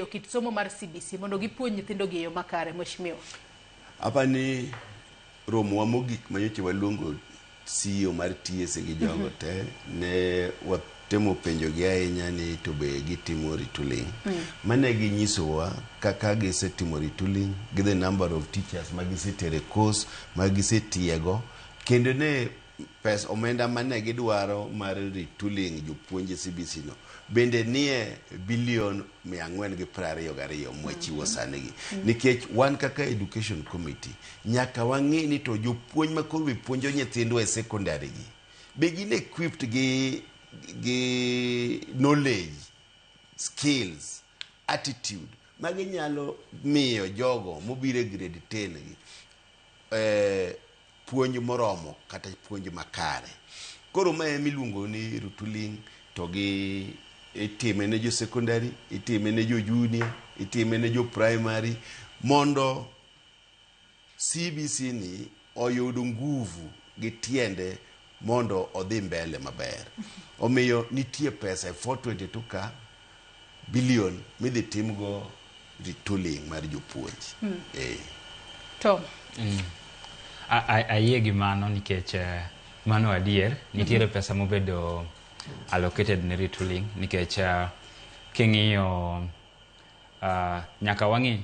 ng'eyo kit somo mar CBC mondo gipuonj nyithindo gi yo makare. Mheshimiwa, apani romo mogik manyocha waluongo CEO mar TSA gi jogo te ne watemo penjo gi ahinya ni to be gitimo retooling. Mane ginyisowa kaka gisetimo retooling gi the number of teachers magisetere course magisetiego, kendo ne pesa omenda mane gidwaro mar retooling jopuonje CBC no bende nie bilion 422 mwachiwo sanigi. Nikech wan kaka education committee nyaka wang'e ni to jopuonj makoro puonjo nyithindwa e secondary gi be gin equipped gi knowledge, skills, attitude maginyalo miyo jogo mobiro e grade 10 gi puonj moromo kata puonj makare. Koro mae miluongo ni retooling, to gi itime ne jo secondary, itime ne jo junior, itime ne jo primary, mondo CBC ni oyud nguvu gi tiende mondo odhi mbele maber. Omiyo nitie pesa 422 ka bilion midhi timgo retooling mar jopuonj. Tom. Ayie gi mano nikech mano adier nitiere pesa mobedo allocated ne retooling nikech king'iyo nyaka wang'i